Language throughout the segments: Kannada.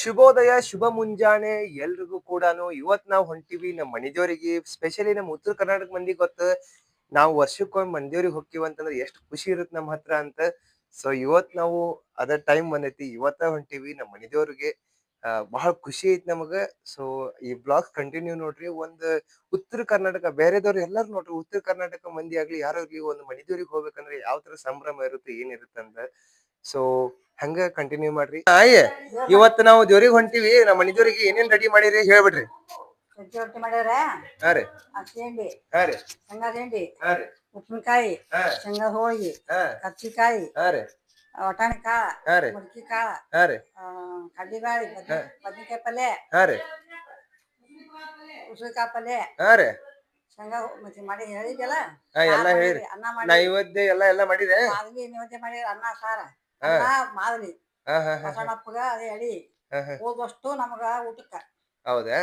ಶುಭೋದಯ ಶುಭ ಮುಂಜಾನೆ ಎಲ್ರಿಗೂ ಕೂಡ ಇವತ್ ನಾವ್ ಹೊಂಟಿವಿ ನಮ್ಮ ಮನಿದೇವ್ರಿಗೆ ಸ್ಪೆಷಲಿ ನಮ್ಮ ಉತ್ತರ ಕರ್ನಾಟಕ ಮಂದಿ ಗೊತ್ತ ನಾವು ವರ್ಷಕ್ಕೊಮ್ಮೆ ಮನಿದೇವ್ರಿಗೆ ಹೋಗ್ತೀವಿ ಅಂತಂದ್ರೆ ಎಷ್ಟು ಖುಷಿ ಇರುತ್ತೆ ನಮ್ಮ ಹತ್ರ ಅಂತ. ಸೊ ಇವತ್ ನಾವು ಅದ ಟೈಮ್ ಬಂದೈತಿ, ಇವತ್ತ ಹೊಂಟಿವಿ ನಮ್ಮ ಮನಿದೇವ್ರಿಗೆ. ಬಹಳ ಖುಷಿ ಐತಿ ನಮಗ. ಸೊ ಈ ಬ್ಲಾಗ್ ಕಂಟಿನ್ಯೂ ನೋಡ್ರಿ. ಒಂದ್ ಉತ್ತರ ಕರ್ನಾಟಕ ಬೇರೆದವ್ರು ಎಲ್ಲಾರು ನೋಡ್ರಿ, ಉತ್ತರ ಕರ್ನಾಟಕ ಮಂದಿ ಆಗ್ಲಿ ಯಾರಾಗ್ಲಿ ಒಂದು ಮನಿದೇವ್ರಿಗೆ ಹೋಗ್ಬೇಕಂದ್ರೆ ಯಾವ ತರ ಸಂಭ್ರಮ ಇರುತ್ತೆ ಏನಿರುತ್ತೆ ಅಂತ. ಸೊ ಹಂಗ ಕಂಟಿನ್ಯೂ ಮಾಡ್ರಿ. ಇವತ್ತು ನಾವು ದೇವ್ರಿಗೆ ಹೊಂಟಿವಿ. ನಮ್ಮ ಮನಿದೇವ್ರಿಗೆ ಏನೇನ್ ರೆಡಿ ಮಾಡಿರಿ ಹೇಳ್ಬಿಡ್ರಿ. ರೊಟ್ಟಿ ಮಾಡ್ಯಾರ, ಹಾ ರೀ, ಅಕ್ಕಿ ಹಾ ರೀ, ಶೇಂಗಾ ಹಿಂಡಿ, ಹಾ ರೀ, ಉಪ್ಪಿನಕಾಯಿ, ಹಾ, ಶೇಂಗಾ ಹೋಳಿಗೆ, ಹಾ, ಕರ್ಚಿಕಾಯಿ, ಹಾ ರೀ, ವಟಾಣಿ ಕಾಳ, ಹಾ ರೀ, ಮುಡ್ಕಿ ಕಾಳ, ಹಾ ರೀ, ಕಡ್ಲಿಬ್ಯಾಳಿ, ಬದ್ನಿಕಾಯಿ ಪಲ್ಯ, ಹಾ ರೀ, ಉಸುಳಿಕಾಯಿ ಪಲ್ಯ, ಹಾ ರೀ, ಶೇಂಗಾ ಮತ್ತೆ ಮಾಡಿ ಹೇಳಿದ್ಯಲ್ಲ. ಎಲ್ಲಾ ಹೇಳಿರಿ. ಅನ್ನ ನೈವೇದ್ಯ ಎಲ್ಲ ಮಾಡಿದೆ. ಮಾದಲಿ ನೈವೇದ್ಯ ಮಾಡಿ ಅನ್ನ ಸಾರ ಅನ್ನ ಮಾದಲಿ ಬಸವಣ್ಣಪ್ಪಗ ಅದೇ ಅಡಿ ಹೋದಷ್ಟು ನಮಗ ಊಟಕ್ಕ. ಹೌದಾ?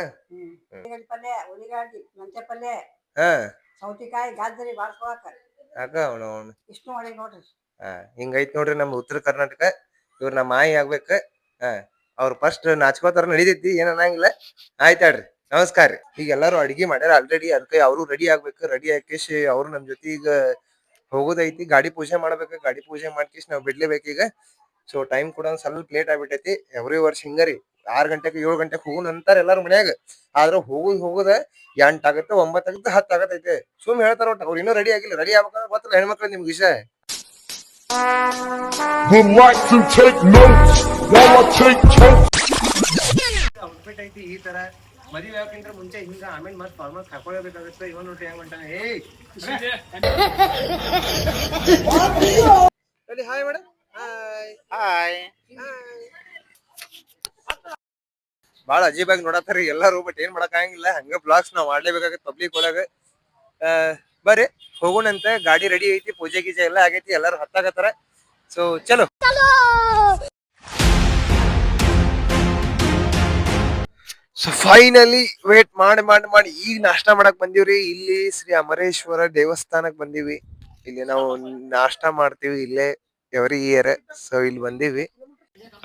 ಉಳ್ಳಿಗಡ್ಡಿ ಪಲ್ಯ, ಉಳ್ಳಿಗಡ್ಡಿ, ಮೆಂತ್ಯ ಪಲ್ಯ, ಹಾ, ಸೌತಿಕಾಯಿ, ಗಾಜರಿ ಬಾಳ್ಕೊಳಕ ಇಷ್ಟು ಮಾಡಿ ನೋಡ್ರಿ. ಹಿಂಗೈತ್ ನೋಡ್ರಿ ನಮ್ ಉತ್ತರ ಕರ್ನಾಟಕ. ಇವ್ರ ನಮ್ಮ ಮಾಯಿ ಆಗ್ಬೇಕ. ಅವ್ರ ಫಸ್ಟ್ ನಾಚ್ಕೋತಾರ ನಡಿತೈತಿ, ಏನ್ ಅನ್ನಂಗಿಲ್ಲ. ಆಯ್ತಾಡ್ರಿ, ನಮಸ್ಕಾರ ರೀ. ಈಗ ಎಲ್ಲಾರು ಅಡಿಗೆ ಮಾಡ್ಯಾರ ಆಲ್ರೆಡಿ, ಅದಕ್ಕೆ ಅವರು ರೆಡಿ ಆಗ್ಬೇಕು. ರೆಡಿ ಹಾಕಿಸಿ ಅವ್ರು ನಮ್ ಜೊತೆ ಈಗ ಹೋಗೋದೈತಿ. ಗಾಡಿ ಪೂಜೆ ಮಾಡ್ಬೇಕು. ಗಾಡಿ ಪೂಜೆ ಮಾಡ್ಕಿಸಿ ನಾವ್ ಬಿಡ್ಲೇಬೇಕು ಈಗ. ಸೊ ಟೈಮ್ ಕೂಡ ಸ್ವಲ್ಪ ಲೇಟ್ ಆಗ್ಬಿಟ್ಟೈತಿ. ಎವ್ರಿ ವರ್ಷ ಹಿಂಗರಿ 6 ಗಂಟೆಗೆ 7 ಗಂಟೆಗೆ ಹೋಗುನ್ ಅಂತಾರ ಎಲ್ಲಾರು ಮನ್ಯಾಗ. ಆದ್ರ ಹೋಗುದ 8 ಆಗತ್ತ, 9 ಆಗತ್ತ, 10 ಆಗತೈತೆ. ಸುಮ್ ಹೇಳ್ತಾರ ಒಟ್ಟ. ಅವ್ರು ಇನ್ನೂ ರೆಡಿ ಆಗಿಲ್ಲ. ರೆಡಿ ಆಗ್ಬೇಕಂದ್ರೆ ಗೊತ್ತಲ್ಲ ಹೆಣ್ಮಕ್ಳು ನಿಮ್ಗೆ ವಿಷಯ. ಔಟ್ಫಿಟ್ ಐತಿ ಈ ತರ. ಮದುವೆ ಯಾಕಂದ್ರೆ ಮುಂಚೆ ಹಿಂಗ, ಆಮೇಲೆ ಮತ್ತೆ ಫಾರ್ಮಲ್ ಹಾಕೊಳ್ಳಬೇಕಾಗುತ್ತೆ. ಇವನ್ ನೋಡ್ರಿ ಹೆಂಗ್ ಹೊಂಟಾನ. Hi madam. ಹಾಯ್ ಬಾಳ ಅಜೀಬಾಗಿ ನೋಡತ್ತಾರ ಎಲ್ಲಾರು. ಬಟ್ ಏನ್ ಮಾಡಕ್ ಆಗಂಗಿಲ್ಲ, ಹಂಗ ಬ್ಲಾಗ್ಸ್ ನಾವ್ ಮಾಡ್ಲೇಬೇಕಾಗತ್ತೆ ಪಬ್ಲಿಕ್ ಒಳಗ. ಬರ್ರಿ ಹೋಗೋಣಂತ. ಗಾಡಿ ರೆಡಿ ಐತಿ, ಪೂಜೆ ಗೀಜೆ ಎಲ್ಲ ಆಗೈತಿ, ಎಲ್ಲಾರು ಹತ್ತಾಗತ್ತಾರ. ಸೊ ಚಲೋ. ಸೊ ಫೈನಲಿ ವೇಟ್ ಮಾಡಿ ಈಗ ನಾಷ್ಟಾ ಮಾಡಕ್ ಬಂದಿವ್ರಿ. ಇಲ್ಲಿ ಶ್ರೀ ಅಮರೇಶ್ವರ ದೇವಸ್ಥಾನಕ್ ಬಂದಿವಿ. ಇಲ್ಲಿ ನಾವು ನಾಷ್ಟಾ ಮಾಡ್ತೀವಿ ಇಲ್ಲೇ ಎವ್ರಿ ಇಯರ್. ಸೊ ಇಲ್ಲಿ ಬಂದಿವಿ.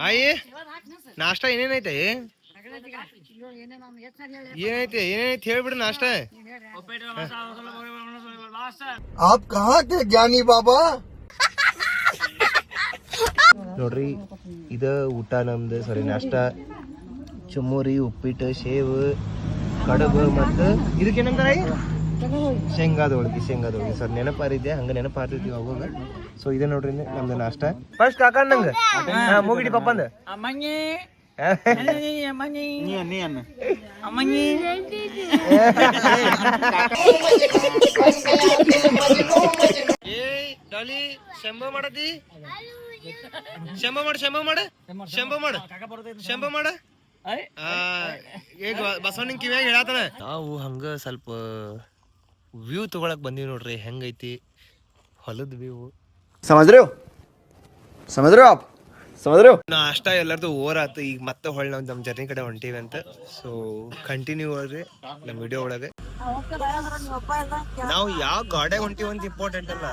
ಆಯಿ ನಾಷ್ಟಾ ಏನೇನೈತೆ? ಏನೈತೆ ಹೇಳ್ಬಿಡು ನಾಷ್ಟಾ. आप कहाँ के ज्ञानी बाबा? ನೋಡ್ರಿ ಇದ ಊಟ ನಮ್ದು. ಸಾರಿ ನಾಷ್ಟಾ. ಚುಮ್ಮುರಿ, ಉಪ್ಪಿಟ್ಟು, ಶೇವ್, ಕಡುಬು ಮತ್ತು ಇದಕ್ಕೇನಂತಾರ ಶೇಂಗಾದ ಹೋಳಿಗೆ. ಸರ್ ನೆನಪಾರಿದ್ದೆ, ಹಂಗ ನೆನಪಾರ್ತಿದ್ವಿ ಅವಾಗ. ಸೊ ಇದೆ ನೋಡ್ರಿ ನಮ್ದು ನಾಷ್ಟ. ಫಸ್ಟ್ ಕಾಕ ನಂಗ ಮುಗಿಡಿ ಪಪ್ಪಂದ ಶಂಭ ಮಾಡದಿ. ಶಂಭ ಮಾಡ ಈಗ ಬಸವಣ್ಣ ಕಿವ್ಯಾಗ ಹೇಳತಾನ. ನಾವು ಹಂಗ ಸ್ವಲ್ಪ ವ್ಯೂ ತಗೊಳಕ್ ಬಂದಿವಿ ನೋಡ್ರಿ. ಹೆಂಗೈತಿ ಹೊಲದ ವ್ಯೂ. समझ रहे हो आप? ನಾಷ್ಟ ಎಲ್ಲರದು ಓವರ್ ಆತು. ಈಗ ಮತ್ತೆ ಹೊಳ್ಳಿ ನಾವು ನಮ್ಮ ಜರ್ನಿ ಕಡೆ ಹೊಂಟೀವಿ ಅಂತ. ಸೊ ಕಂಟಿನ್ಯೂ ಆಗ್ರಿ ನಮ್ಮ ವಿಡಿಯೋ ಒಳಗೆ. ನಾವು ಯಾವ ಗಾಡ್ಯಾಗ ಹೊಂಟಿವಿ ಅಂತ ಇಂಪಾರ್ಟೆಂಟ್ ಅಲ್ಲ.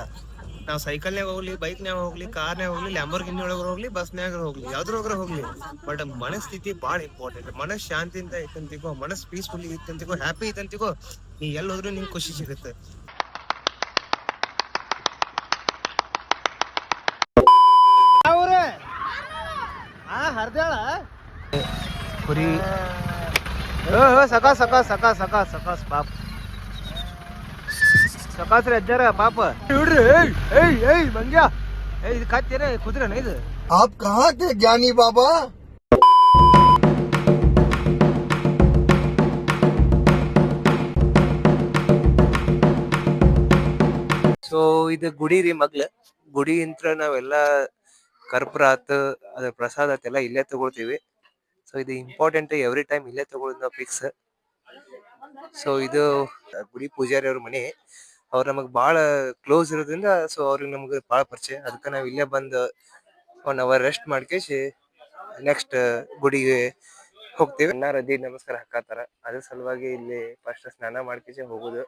ನಾವು ಸೈಕಲ್ನಾಗ ಹೋಗ್ಲಿ, ಬೈಕ್ನಾಗ ಹೋಗ್ಲಿ, ಕಾರ್ನಾಗ ಹೋಗ್ಲಿ, ಲ್ಯಾಂಬೋರ್ಗಿನಿ ಒಳಗ ಹೋಗ್ಲಿ, ಬಸ್ನಾಗ ಹೋಗ್ಲಿ, ಯಾವ್ದ್ರೊಳಗ ಹೋಗ್ಲಿ, ಬಟ್ ಮನಸ್ಥಿತಿ ಬಾಳ ಇಂಪಾರ್ಟೆಂಟ್. ಮನಸ್ ಶಾಂತಿಯಿಂದ ಐತಂತಿಗೋ, ಮನಸ್ ಪೀಸ್ಫುಲ್ ಐತಂತಿಗೋ, ಹ್ಯಾಪಿ ಐತಂತಿಗೋ, ನೀ ಎಲ್ಲಿ ಹೋದ್ರು ನಿಂಗೆ ಖುಷಿ ಸಿಗುತ್ತೆ. ಹರ್ದಾಳ ಕುರಿ ಸಕಾಸ್ ಪಾಪ ಸಕಾಸ್ರಿ ಅಜ್ಜಾರ ಪಾಪ ನೋಡ್ರಿ. ಮಂಗ್ಯ ಇದು ಕತ್ತೇನೆ ಕುದುರೆನ ಇದು. आप कहाँ के ज्ञानी बाबा? ಸೊ ಇದು ಗುಡಿ ರೀ ಮಗ್ಲ. ಗುಡಿ ಇಂತ್ರ ನಾವೆಲ್ಲಾ ಕರ್ಪೂರ ಆತ, ಅದ್ರ ಪ್ರಸಾದ ಆತೆಲ್ಲ ಇಲ್ಲೇ ತಗೊಳ್ತೀವಿ. ಸೊ ಇದು ಇಂಪಾರ್ಟೆಂಟ್. ಎವ್ರಿ ಟೈಮ್ ಇಲ್ಲೇ ತಗೊಳ್ಳೋದು ನಾವು ಫಿಕ್ಸ್. ಸೊ ಇದು ಗುಡಿ ಪೂಜಾರಿ ಅವ್ರ ಮನೆ. ಅವ್ರು ನಮಗ್ ಬಾಳ ಕ್ಲೋಸ್ ಇರೋದ್ರಿಂದ ಸೊ ಅವ್ರಿಗೆ ನಮ್ಗೆ ಬಾಳ ಪರಿಚಯ. ಅದಕ್ಕೆ ನಾವ್ ಇಲ್ಲೇ ಬಂದು 1 hour ರೆಸ್ಟ್ ಮಾಡ್ಕೇಸಿ ನೆಕ್ಸ್ಟ್ ಗುಡಿಗೆ ಹೋಗ್ತೀವಿ. ನದಿ ನಮಸ್ಕಾರ ಹಾಕತಾರ, ಅದ್ರ ಸಲುವಾಗಿ ಇಲ್ಲಿ ಫಸ್ಟ್ ಸ್ನಾನ ಮಾಡ್ಕೇಸಿ ಹೋಗುದು.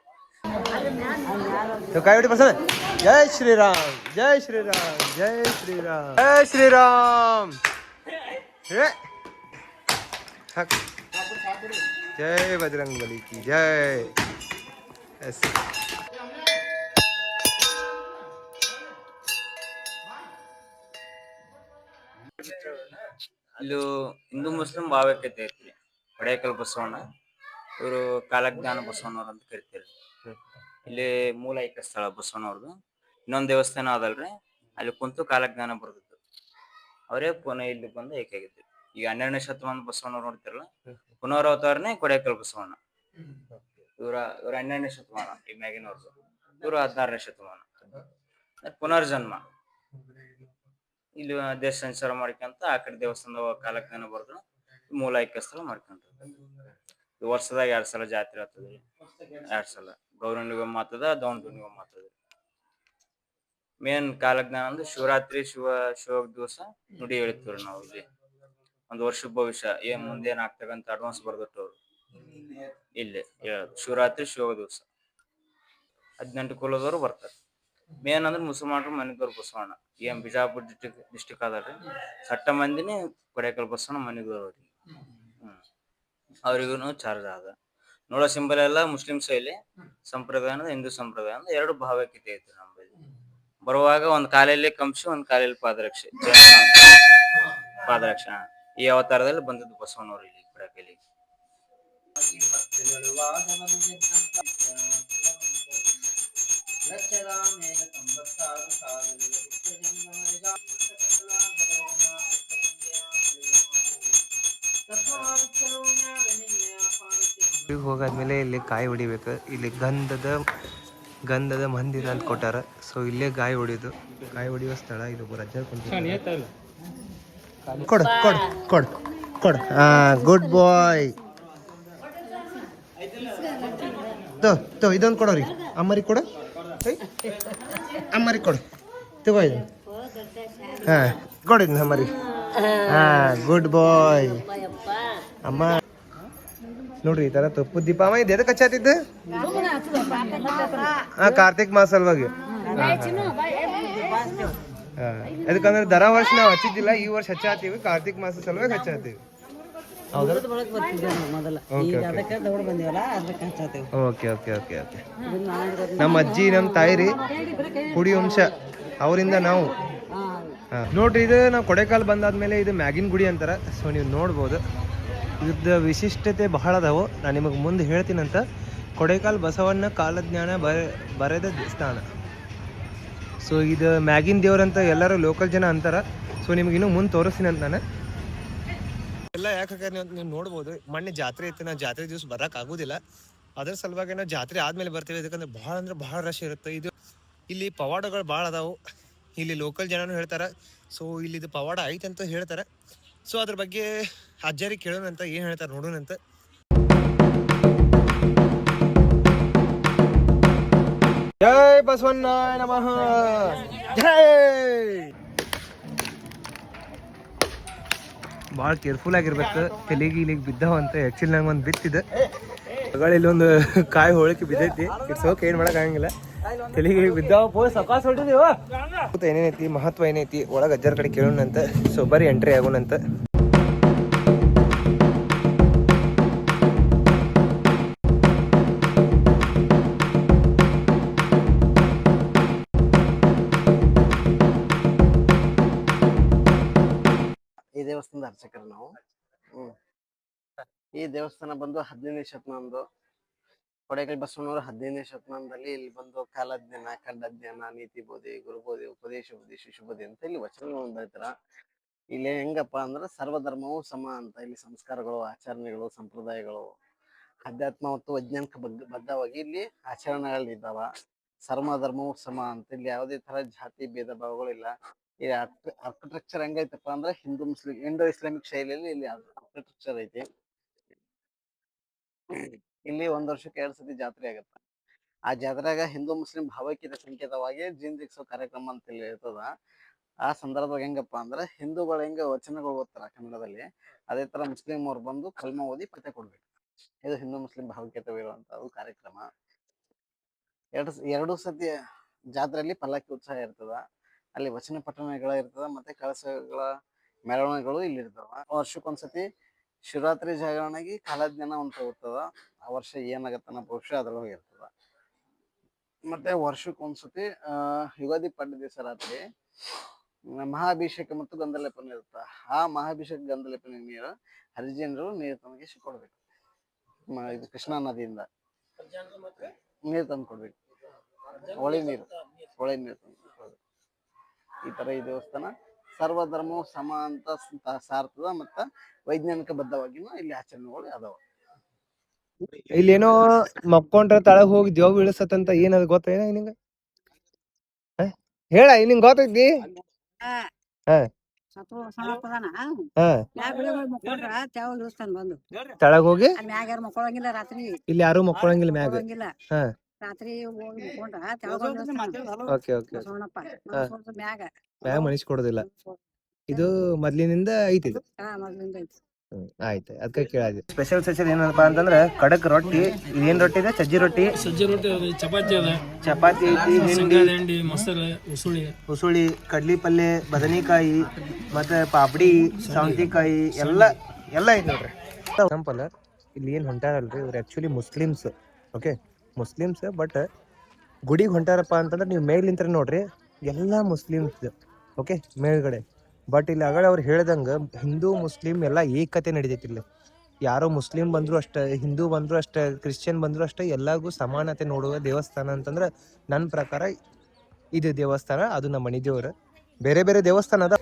ಜೈ ಶ್ರೀರಾಮ್, ಜೈ ಶ್ರೀರಾಮ್, ಜೈ ಶ್ರೀರಾಮ್, ಜೈ ಶ್ರೀರಾಮ್. ಹಾಕ್. ಜೈ ಬಜರಂಗ್ ಬಲಿ ಕಿ ಜೈ. ಎಸ್. ಇಲ್ಲೂ ಹಿಂದೂ ಮುಸ್ಲಿಂ ಭಾವೈಕ್ಯತೆ ಐತ್ರಿ. ಕೊಡೇಕಲ್ ಬಸವಣ್ಣ ಇವರು ಕಾಲಜ್ಞಾನ ಬಸವಣ್ಣವ್ರ ಅಂತ ಕರಿತೀರಿ. ಇಲ್ಲಿ ಮೂಲ ಐಕ್ಯ ಸ್ಥಳ ಬಸವಣ್ಣವ್ರದ್ದು. ಇನ್ನೊಂದ್ ದೇವಸ್ಥಾನ ಅದಲ್ರಿ, ಅಲ್ಲಿ ಕುಂತು ಕಾಲಜ್ಞಾನ ಬರ್ದಿದ್ದು ಅವರೇ ಪುನಃ ಇಲ್ಲಿ ಬಂದು ಏಕೆ ಆಗಿದ್ರು. ಈಗ 12ನೇ ಶತಮಾನ ಬಸವಣ್ಣವ್ರು ನೋಡ್ತಿರಲ್ಲ, ಪುನರಾವತಾರನೇ ಕೊಡೇಕಲ್ ಬಸವಣ್ಣ. ಇವ್ರ 12ನೇ ಶತಮಾನ ಈ ಮ್ಯಾಗಿನವ್ರದ್ದು, ಇವ್ರು 16ನೇ ಶತಮಾನ ಪುನರ್ಜನ್ಮ. ಇಲ್ಲಿ ದೇಶ ಸಂಚಾರ ಮಾಡ್ಕೊಂತ ಆ ಕಡೆ ದೇವಸ್ಥಾನದ ಕಾಲಜ್ಞಾನ ಬರ್ದು ಮೂಲ ಐಕ್ಯ ಸ್ಥಳ ಮಾಡ್ಕೊಂತ ವರ್ಷದಾಗ 2 ಸಲ ಜಾತ್ರೆ ಆಗ್ತದೆ. 2 ಸಲ ಗೌರವನಿಗಮ ಆಗ್ತದ, ದೌಂಡನಿಗಮ ಆಗ್ತದೆ. ಮೇನ್ ಕಾಲಜ್ಞಾನ ಅಂದ್ರೆ ಶಿವರಾತ್ರಿ ಶಿವ ದಿವಸ ನುಡಿ ಹೇಳ್ತೀವ್ರಿ ನಾವು. ಇಲ್ಲಿ ಒಂದು ವರ್ಷ ಭವಿಷ್ಯ ಮುಂದೇನ್ ಆಗ್ತಕ್ಕಂತ ಅಡ್ವಾನ್ಸ್ ಬರ್ದಿಟ್ಟವ್ರು ಇಲ್ಲಿ ಹೇಳೋದು. ಶಿವರಾತ್ರಿ ಶಿವ ದಿವಸ 18 ಕುಲದವರು ಬರ್ತಾರೆ. ಮೇನ್ ಅಂದ್ರೆ ಮುಸಲ್ಮಾನರು ಮನೆದವ್ರು ಬಸವಣ್ಣ. ಬಿಜಾಪುರ ಡಿಸ್ಟಿಕ್ ಅದಲ್ರಿ, ಸಟ್ಟ ಮಂದಿನಿ ಕೊಡೇಕಲ್ ಬಸವಣ್ಣ ಮನೆದವ್ರು ಅವ್ರಿಗೆ. ಅವ್ರಿಗೂ ಚಾರ್ಜ್ ಆದ. ನೋಡೋ ಸಿಂಬಲ್ ಎಲ್ಲ ಮುಸ್ಲಿಂ ಶೈಲಿ ಸಂಪ್ರದಾಯ, ಹಿಂದೂ ಸಂಪ್ರದಾಯ ಅಂದ್ರೆ 2 ಭಾವೈಕ್ಯತೆ ಐತಿ ನಮ್ಮಲ್ಲಿ. ಬರುವಾಗ ಒಂದ್ ಕಾಲಲ್ಲಿ ಕಂಶಿ, ಒಂದ್ ಕಾಲಲ್ಲಿ ಪಾದರಕ್ಷೆ, ಪಾದರಕ್ಷೆ. ಈ ಅವತಾರದಲ್ಲಿ ಬಂದದ್ದು ಬಸವಣ್ಣವ್ರು ಇಲ್ಲಿ ಕೊಡೇಕಲ್ಲಿಗೆ. ಹೋಗಾದ್ಮೇಲೆ ಇಲ್ಲಿ ಕಾಯಿ ಹೊಡಿಬೇಕು. ಇಲ್ಲಿ ಗಂಧದ ಮಂದಿರ ಅಂತ ಕೊಟ್ಟಾರ. ಸೊ ಇಲ್ಲೇ ಕಾಯಿ ಹೊಡಿಯುವ ಸ್ಥಳ ಇದು. ಕೊಡು ಕೊಡು ಕೊಡು ಕೊಡು. ಗುಡ್ ಬಾಯ್. ಇದೊಂದು ಕೊಡೋರಿ, ಅಮ್ಮರಿಗೆ ಕೊಡು, ಅಮ್ಮರಿಗೆ ಕೊಡು, ತಗೋ ಇದು. ಕೊಡಿದ್ ಅಮ್ಮರಿಗೆ. ಗುಡ್ ಬಾಯ್ ಅಮ್ಮ. ನೋಡ್ರಿ ಈ ತರ ತುಪ್ಪು ದೀಪ ಅಮ್ಮ ಇದು ಎದಕ್ಕೆ ಹಚ್ಚಾತಿದ್ದು? ಕಾರ್ತಿಕ್ ಮಾಸ ಸಲುವಾಗಿ. ಅದಕ್ಕಂದ್ರೆ ದರ ವರ್ಷ ನಾವು ಹಚ್ಚಿದ್ದಿಲ್ಲ, ಈ ವರ್ಷ ಹಚ್ಚಾತೀವಿ. ಕಾರ್ತಿಕ್ ಮಾಸ ಸಲುವಾಗಿ ಹಚ್ಚಾತೀವಿ. Okay okay okay okay. ನಮ್ಮ ಅಜ್ಜಿ ನಮ್ಮ ತಾಯಿರಿ ಕುಡಿ ವಂಶ, ಅವರಿಂದ ನಾವು. ನೋಡ್ರಿ ಇದು ನಾವು ಕೊಡೇಕಾಲ್ ಬಂದಾದ್ಮೇಲೆ ಇದು ಮ್ಯಾಗಿನ ಗುಡಿ ಅಂತಾರ. ಸೊ ನೀವು ನೋಡ್ಬೋದು, ಇದ್ದ ವಿಶಿಷ್ಟತೆ ಬಹಳ ಅದಾವು. ನಾನು ನಿಮಗೆ ಮುಂದೆ ಹೇಳ್ತೀನಂತ. ಕೊಡೇಕಾಲ್ ಬಸವಣ್ಣ ಕಾಲಜ್ಞಾನ ಬರೆದ ಸ್ಥಾನ. ಸೊ ಇದು ಮ್ಯಾಗಿನ ದೇವ್ರಂತ ಎಲ್ಲರೂ ಲೋಕಲ್ ಜನ ಅಂತಾರ. ಸೊ ನಿಮ್ಗೆ ಇನ್ನೂ ಮುಂದೆ ತೋರಿಸ್ತೀನಿ ಅಂತ ನಾನು. ಎಲ್ಲ ಯಾಕೆ ನೀವು ನೋಡ್ಬೋದು, ಮೊನ್ನೆ ಜಾತ್ರೆ ಇತ್ತು. ನಾವು ಜಾತ್ರೆ ದಿವಸ ಬರೋಕೆ ಆಗೋದಿಲ್ಲ, ಅದ್ರ ಸಲುವಾಗಿ ನಾವು ಜಾತ್ರೆ ಆದ್ಮೇಲೆ ಬರ್ತೀವಿ. ಯಾಕಂದ್ರೆ ಭಾಳ ಅಂದ್ರೆ ಭಾಳ ರಶ್ ಇರುತ್ತೆ. ಇಲ್ಲಿ ಪವಾಡಗಳು ಭಾಳ ಅದಾವು. ಇಲ್ಲಿ ಲೋಕಲ್ ಜನನು ಹೇಳ್ತಾರೆ. ಸೊ ಇಲ್ಲಿ ಇದು ಪವಾಡ ಐತೆ ಅಂತ ಹೇಳ್ತಾರೆ. ಸೊ ಅದ್ರ ಬಗ್ಗೆ ಅಜ್ಜರಿಗೆ ಕೇಳೋಣಂತ, ಏನು ಹೇಳ್ತಾರೆ ನೋಡೋಣಂತ. ಜೈ ಬಸವಣ್ಣ ನಮಃ. ಜೈ. ಭಾಳ ಕೇರ್ಫುಲ್ ಆಗಿರ್ಬೇಕು. ಇಲ್ಲಿಗೆ ಬಿದ್ದಾವಂತ. ಆ್ಯಕ್ಚುಲಿ ನಂಗೆ ಒಂದು ಬಿತ್ತಿದೆ ಇಲ್ಲಿ ಒಂದು ಕಾಯಿ ಹೋಳಿಕೆ ಬಿದ್ದೈತಿ. ಇಟ್ಸ್ ಓಕೆ, ಏನು ಮಾಡಕ್ ಆಗಂಗಿಲ್ಲ. ತಲೆಗೆ ಬಿದ್ದಾವ ಸಕಾಸ್ ಹೊಟ್ಟಿದೀವ. ಏನೇನೈತಿ ಮಹತ್ವ ಏನೈತಿ ಒಳಗೆ ಅಜ್ಜರ ಕಡೆ ಕೇಳೋಣಂತ. ಸೊ ಬರೀ ಎಂಟ್ರಿ ಆಗೋಣಂತ. ಈ ದೇವಸ್ಥಾನದ ಅರ್ಚಕರು ನಾವು. ಈ ದೇವಸ್ಥಾನ ಬಂದು 15ನೇ ಶತಮಾನದ್ದು. ಕೊಡೇಕಲ್ ಬಸವಣ್ಣವರು 15ನೇ ಶತಮಾನದಲ್ಲಿ ಇಲ್ಲಿ ಬಂದು ಕಾಲಜ್ಞಾನ, ಖಂಡಜ್ಞಾನ, ನೀತಿ ಬೋಧಿ, ಗುರುಬೋಧಿ, ಉಪದೇಶ ಬೋಧಿ, ಶಿಶುಬೋಧಿ ಅಂತ ಇಲ್ಲಿ ವಚನಗಳನ್ನು ಬರೀತಾರ. ಇಲ್ಲಿ ಹೆಂಗಪ್ಪ ಅಂದ್ರೆ ಸರ್ವಧರ್ಮವೂ ಸಮ ಅಂತ. ಇಲ್ಲಿ ಸಂಸ್ಕಾರಗಳು, ಆಚರಣೆಗಳು, ಸಂಪ್ರದಾಯಗಳು, ಅಧ್ಯಾತ್ಮ ಮತ್ತು ವೈಜ್ಞಾನಿಕ ಬದ್ಧವಾಗಿ ಇಲ್ಲಿ ಆಚರಣೆಗಳಿದ್ದಾವ. ಸರ್ವಧರ್ಮವೂ ಸಮ ಅಂತ. ಇಲ್ಲಿ ಯಾವುದೇ ತರ ಜಾತಿ ಭೇದ ಭಾವಗಳಿಲ್ಲ. ಇಲ್ಲಿ ಆರ್ಕಿಟೆಕ್ಚರ್ ಹೆಂಗೈತಪ್ಪ ಅಂದ್ರೆ ಇಂಡೋ ಇಸ್ಲಾಮಿಕ್ ಶೈಲಿಯಲ್ಲಿ ಇಲ್ಲಿ ಆರ್ಕಿಟೆಕ್ಚರ್ ಐತಿ. ಇಲ್ಲಿ ಒಂದ್ ವರ್ಷಕ್ಕೆ 2 ಸತಿ ಜಾತ್ರೆ ಆಗತ್ತ. ಆ ಜಾತ್ರೆಗ ಹಿಂದೂ ಮುಸ್ಲಿಂ ಭಾವೈಕ್ಯತೆ ಸಂಕೇತವಾಗಿ ಜಿಂಜಿಕ್ಸೋ ಕಾರ್ಯಕ್ರಮ ಅಂತ ಇಲ್ಲಿ ಇರ್ತದ. ಆ ಸಂದರ್ಭದಾಗ ಹೆಂಗಪ್ಪ ಅಂದ್ರೆ ಹಿಂದೂಗಳು ಹೆಂಗ ವಚನಗಳು ಓದ್ತಾರ ಕನ್ನಡದಲ್ಲಿ, ಅದೇ ತರ ಮುಸ್ಲಿಂ ಅವ್ರು ಬಂದು ಕಲ್ಮಾ ಓದಿ ಪತೆ ಕೊಡ್ಬೇಕು. ಇದು ಹಿಂದೂ ಮುಸ್ಲಿಂ ಭಾವೈಕ್ಯತೆ ಇರುವಂತ ಕಾರ್ಯಕ್ರಮ. ಎರಡು ಸತಿ ಜಾತ್ರೆಯಲ್ಲಿ ಪಲ್ಲಕ್ಕಿ ಉತ್ಸವ ಇರ್ತದ. ಅಲ್ಲಿ ವಚನ ಪಠಣಗಳ ಇರ್ತದ, ಮತ್ತೆ ಕಳಸಗಳ ಮೆರವಣಿಗೆಗಳು ಇಲ್ಲಿ ಇರ್ತಾವ. ವರ್ಷಕ್ಕೊಂದ್ಸತಿ ಶಿವರಾತ್ರಿ ಜಾಗರಣೆಗೆ ಕಾಲಜ್ಞಾನ ಅಂತ ಹೋಗ್ತದ. ಆ ವರ್ಷ ಏನಾಗತ್ತನ ಭವಿಷ್ಯ ಅದ್ರೊಳಗೆ ಇರ್ತದ. ಮತ್ತೆ ವರ್ಷಕ್ಕೊಂದ್ಸತಿ ಯುಗಾದಿ ಪಾಡ್ಯ ದಿವಸ ರಾತ್ರಿ ಮಹಾಭಿಷೇಕ ಮತ್ತು ಗಂಧಲೇಪನ ಇರುತ್ತ. ಆ ಮಹಾಭಿಷೇಕ ಗಂಧಲೇಪನ ನೀರು ಹರಿಜನರು ನೀರು ತಮಗೆ ಕೊಡ್ಬೇಕು. ಇದು ಕೃಷ್ಣಾ ನದಿಯಿಂದ ನೀರು ತಂದು ಕೊಡ್ಬೇಕು. ಹೊಳೆ ನೀರು ತಂದು ಕೊಡ್ಬೇಕು. ಈ ತರ ಈ ದೇವಸ್ಥಾನ ಸರ್ವಧರ್ಮವು ಸಮ ಅಂತ ಸಾರ್ತದ. ಮತ್ತ ವೈಜ್ಞಾನಿಕ ಬದ್ಧವಾಗಿನೂ ಇಲ್ಲಿ ಆಚರಣೆಗಳು ಅದಾವ. ಇಲ್ಲೇನೋ ಮಕ್ಕೊಂಡ್ರ ತಳಗ್ ಹೋಗಿ ದೇವ್ ಬೀಳಸತ್ತಂತ ಏನದು ಗೊತ್ತೇನ ನಿಂಗ? ಹೇಳ ನಿಂಗ್ ಗೊತ್ತೈತಿ? ತಳಗ್ ಹೋಗಿ ಇಲ್ಲಿ ಯಾರು ಮಕ್ಕೊಳಂಗಿಲ್ಲ ಮ್ಯಾಗ. ರಾತ್ರಿ ಮ್ಯಾಗ ಮನಿಷ್ ಕೊಡೋದಿಲ್ಲ. ಇದು ಮೊದ್ಲಿನಿಂದ ಐತಿ ಇದು. ಆಯ್ತು, ಅದಕ್ಕೆ ಕೇಳಿದ್ವಿ. ಸ್ಪೆಷಲ್ ಸೆಷನ್ ಏನಪ್ಪಾ ಅಂತಂದ್ರೆ ಕಡಕ್ ರೊಟ್ಟಿ. ಇದೇನ್ ರೊಟ್ಟಿ ಇದೆ? ಸಜ್ಜಿ ರೊಟ್ಟಿ, ಚಪಾತಿ ಅದ, ಚಪಾತಿ ಐತಿ, ಹಿಂಡಿ, ಮೊಸರು, ಉಸುಳಿ, ಕಡ್ಲಿ ಪಲ್ಯ, ಬದನೆಕಾಯಿ, ಮತ್ತೆ ಪಾಪಡಿ, ಸೌಂತಿಕಾಯಿ ಎಲ್ಲ ಐತಿ ನೋಡ್ರಿ. ಎಕ್ಸಾಂಪಲ್ ಇಲ್ಲಿ ಏನ್ ಹೊಂಟಾರಲ್ರಿ ಇವ್ರು actually Muslims. Okay, Muslims. But ಗುಡಿಗೆ ಹೊಂಟಾರಪ್ಪ ಅಂತಂದ್ರೆ ನೀವು ಮೇಲಿಂತ್ರ ನೋಡ್ರಿ ಎಲ್ಲ ಮುಸ್ಲಿಮ್ಸ್. ಓಕೆ, ಮೇಲ್ಗಡೆ. ಬಟ್ ಇಲ್ಲಿ ಆಗಲೇ ಅವ್ರು ಹೇಳ್ದಂಗೆ ಹಿಂದೂ ಮುಸ್ಲಿಂ ಎಲ್ಲ ಏಕತೆ ನಡಿತೈತಿ ಇಲ್ಲಿ. ಯಾರೋ ಮುಸ್ಲಿಂ ಬಂದ್ರು ಅಷ್ಟೇ, ಹಿಂದೂ ಬಂದ್ರು ಅಷ್ಟೇ, ಕ್ರಿಶ್ಚಿಯನ್ ಬಂದ್ರು ಅಷ್ಟೇ, ಎಲ್ಲರಿಗೂ ಸಮಾನತೆ ನೋಡುವ ದೇವಸ್ಥಾನ ಅಂತಂದ್ರೆ ನನ್ನ ಪ್ರಕಾರ ಇದು ದೇವಸ್ಥಾನ. ಅದು ನಮ್ಮ ಮನೆ ದೇವರು. ಬೇರೆ ಬೇರೆ ದೇವಸ್ಥಾನ ಅದ,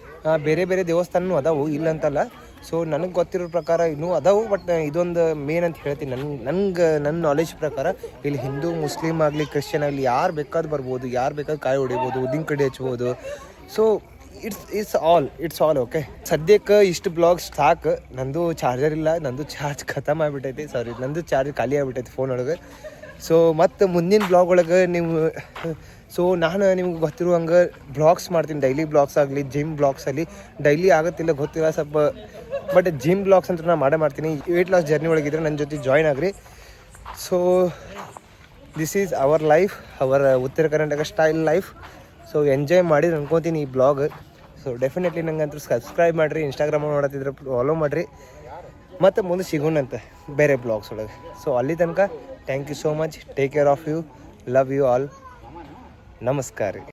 ಬೇರೆ ಬೇರೆ ದೇವಸ್ಥಾನನೂ ಅದಾವು, ಇಲ್ಲಂತಲ್ಲ. ಸೊ ನನಗೆ ಗೊತ್ತಿರೋ ಪ್ರಕಾರ ಇನ್ನೂ ಅದಾವು. ಬಟ್ ಇದೊಂದು ಮೇನ್ ಅಂತ ಹೇಳ್ತೀನಿ. ನನ್ನ ನಾಲೆಜ್ ಪ್ರಕಾರ ಇಲ್ಲಿ ಹಿಂದೂ ಮುಸ್ಲಿಂ ಆಗಲಿ ಕ್ರಿಶ್ಚಿಯನ್ ಆಗಲಿ ಯಾರು ಬೇಕಾದ್ರೂ ಬರ್ಬೋದು, ಯಾರು ಬೇಕಾದ್ರೂ ಕಾಯಿ ಹೊಡಿಬೋದು, ಉದ್ದಿನ ಕಡ್ಡಿ ಹಚ್ಬೋದು. So it's all okay. ಸದ್ಯಕ್ಕೆ ಇಷ್ಟು ಬ್ಲಾಗ್ಸ್ ಸಾಕು. ನಂದು ಚಾರ್ಜರ್ ಇಲ್ಲ, ನಂದು ಚಾರ್ಜ್ ಖತಮ್ ಆಗಿಬಿಟ್ಟೈತಿ. ಸಾರಿ, ನಂದು ಚಾರ್ಜ್ ಖಾಲಿ ಆಗಿಬಿಟ್ಟೈತಿ ಫೋನ್ ಒಳಗೆ. ಸೊ ಮತ್ತು ಮುಂದಿನ ಬ್ಲಾಗ್ ಒಳಗೆ ನೀವು ನಾನು ನಿಮ್ಗೆ ಗೊತ್ತಿರುವಂಗೆ ಬ್ಲಾಗ್ಸ್ ಮಾಡ್ತೀನಿ. ಡೈಲಿ ಬ್ಲಾಗ್ಸ್ ಆಗಲಿ, ಜಿಮ್ ಬ್ಲಾಗ್ಸ್ ಆಗಲಿ. ಡೈಲಿ ಆಗುತ್ತಿಲ್ಲ ಗೊತ್ತಿಲ್ಲ ಸ್ವಲ್ಪ, ಬಟ್ ಜಿಮ್ ಬ್ಲಾಗ್ಸ್ ಅಂತ ನಾನು ಮಾಡ್ತೀನಿ. ವೆಯ್ಟ್ ಲಾಸ್ ಜರ್ನಿ ಒಳಗಿದ್ರೆ ನನ್ನ ಜೊತೆ ಜಾಯ್ನ್ ಆಗಿರಿ. So this is our life, our Uttara Karnataka style life. So enjoy ಮಾಡಿ ಅನ್ಕೋತೀನಿ ಈ ಬ್ಲಾಗ್. ಸೊ ಡೆಫಿನೆಟ್ಲಿ ನಂಗಂತೂ ಸಬ್ಸ್ಕ್ರೈಬ್ ಮಾಡಿರಿ, ಇನ್ಸ್ಟಾಗ್ರಾಮ್ ನೋಡತ್ತಿದ್ರೆ ಫಾಲೋ ಮಾಡಿರಿ. ಮತ್ತು ಮುಂದೆ ಸಿಗೋಣಂತೆ ಬೇರೆ ಬ್ಲಾಗ್ಸ್ ಒಳಗೆ. ಸೊ ಅಲ್ಲಿ ತನಕ thank you so much. Take care of you, love you all. ನಮಸ್ಕಾರ ರೀ.